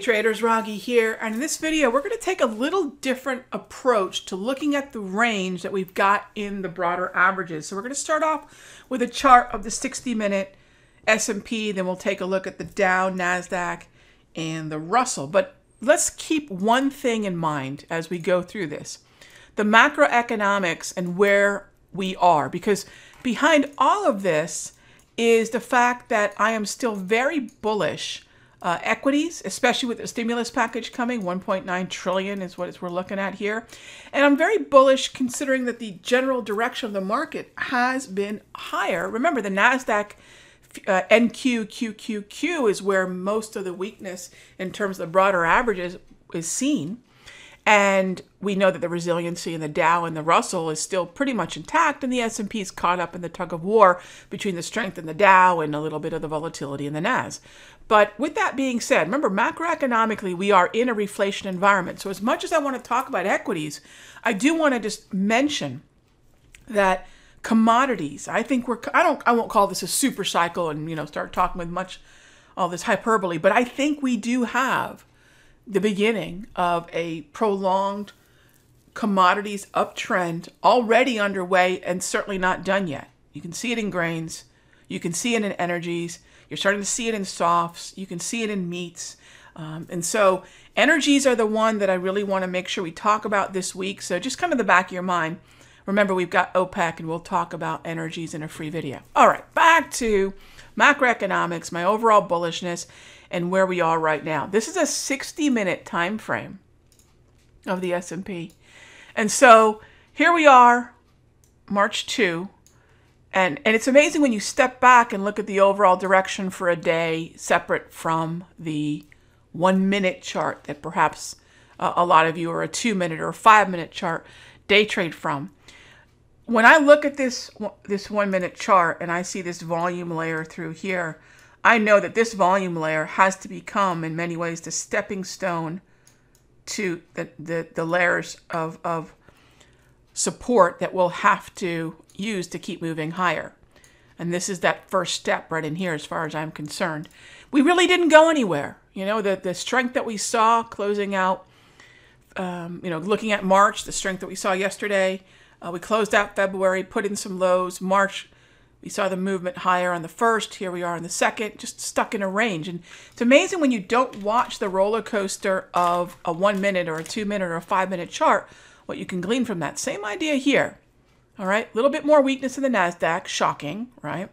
Hey traders, Raghee here, and in this video we're going to take a little different approach to looking at the range that we've got in the broader averages. So we're going to start off with a chart of the 60-minute S&P, then we'll take a look at the Dow, NASDAQ, and the Russell. But let's keep one thing in mind as we go through this. The macroeconomics and where we are, because behind all of this is the fact that I am still very bullish equities, especially with the stimulus package coming. 1.9 trillion is what we're looking at here. And I'm very bullish considering that the general direction of the market has been higher. Remember, the NASDAQ NQQQQ is where most of the weakness in terms of the broader averages is seen. And we know that the resiliency in the Dow and the Russell is still pretty much intact, and the S&P is caught up in the tug of war between the strength in the Dow and a little bit of the volatility in the NAS. But with that being said, remember, macroeconomically, we are in a reflation environment. So as much as I want to talk about equities, I do want to just mention that commodities, I think I won't call this a super cycle and, start talking with all this hyperbole, but I think we do have the beginning of a prolonged commodities uptrend already underway and certainly not done yet. You can see it in grains. You can see it in energies. You're starting to see it in softs. You can see it in meats. And so energies are the one that I really want to make sure we talk about this week. So just kind of the back of your mind. Remember, we've got OPEC and we'll talk about energies in a free video. All right, back to macroeconomics, my overall bullishness, and where we are right now. This is a 60-minute time frame of the S&P. And so here we are, March 2. And it's amazing when you step back and look at the overall direction for a day separate from the 1-minute chart that perhaps a lot of you, or a 2-minute or a 5-minute chart, day trade from. When I look at this 1-minute chart and I see this volume layer through here, I know that this volume layer has to become, in many ways, the stepping stone to the layers of support that we'll have to use to keep moving higher. And this is that first step right in here as far as I'm concerned. We really didn't go anywhere. The strength that we saw closing out, looking at March, the strength that we saw yesterday, we closed out February, put in some lows. March, we saw the movement higher on the 1st. Here we are on the 2nd, just stuck in a range. And it's amazing when you don't watch the roller coaster of a 1-minute or a 2-minute or a 5-minute chart, what you can glean from that. Same idea here. All right, a little bit more weakness in the NASDAQ, shocking, right?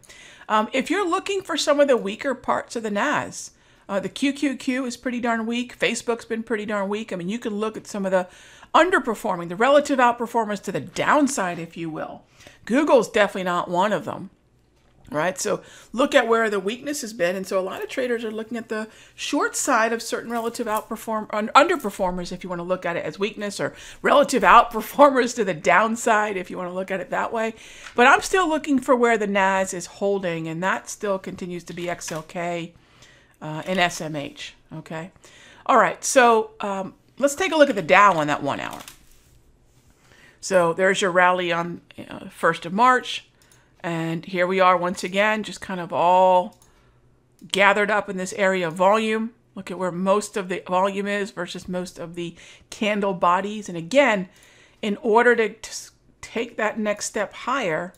If you're looking for some of the weaker parts of the NAS, the QQQ is pretty darn weak. Facebook's been pretty darn weak. I mean, you can look at some of the underperforming, the relative outperformance to the downside, if you will. Google's definitely not one of them, right? So look at where the weakness has been. And so a lot of traders are looking at the short side of certain relative underperformers, if you want to look at it as weakness, or relative outperformers to the downside, if you want to look at it that way. But I'm still looking for where the NAS is holding, and that still continues to be XLK and SMH, okay? All right, so let's take a look at the Dow on that 1 hour. So there's your rally on 1st of March. And here we are once again, just kind of all gathered up in this area of volume. Look at where most of the volume is versus most of the candle bodies. And again, in order to take that next step higher,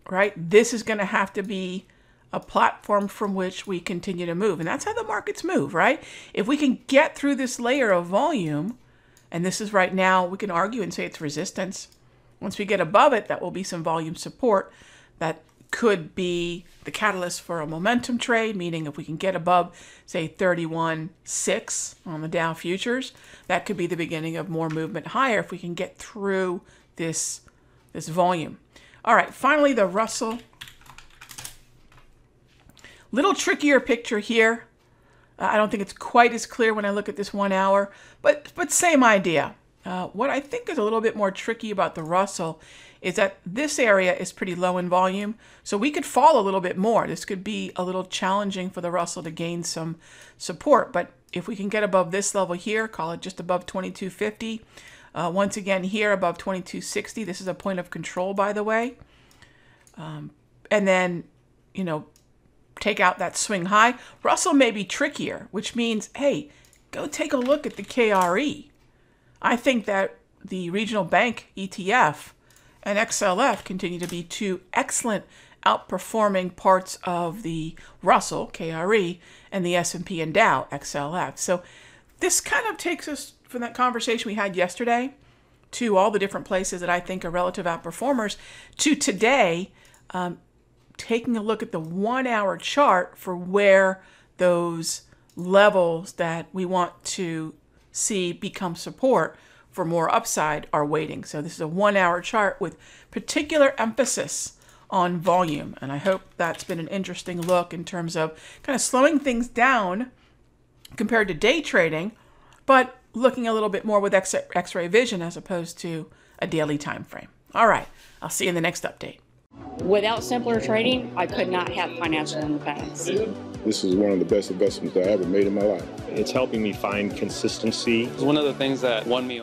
right, this is going to have to be a platform from which we continue to move. And that's how the markets move, right? If we can get through this layer of volume, and this is right now, we can argue and say it's resistance. Once we get above it, that will be some volume support. That could be the catalyst for a momentum trade, meaning if we can get above, say, 31.6 on the Dow futures, that could be the beginning of more movement higher if we can get through this volume. All right, finally, the Russell. Little trickier picture here. I don't think it's quite as clear when I look at this 1 hour, but same idea. What I think is a little bit more tricky about the Russell is that this area is pretty low in volume, so we could fall a little bit more. This could be a little challenging for the Russell to gain some support, but if we can get above this level here, call it just above 2250, once again here above 2260, this is a point of control, by the way, and then, take out that swing high. Russell may be trickier, which means, hey, go take a look at the KRE. I think that the regional bank ETF and XLF continue to be two excellent outperforming parts of the Russell, KRE, and the S&P and Dow, XLF. So this kind of takes us from that conversation we had yesterday to all the different places that I think are relative outperformers to today, taking a look at the 1 hour chart for where those levels that we want to see become support for more upside are waiting. So this is a 1 hour chart with particular emphasis on volume. And I hope that's been an interesting look in terms of kind of slowing things down compared to day trading, but looking a little bit more with X-ray vision as opposed to a daily time frame. All right, I'll see you in the next update. Without simpler trading, I could not have financial independence. This is one of the best investments I ever made in my life. It's helping me find consistency. It's one of the things that won me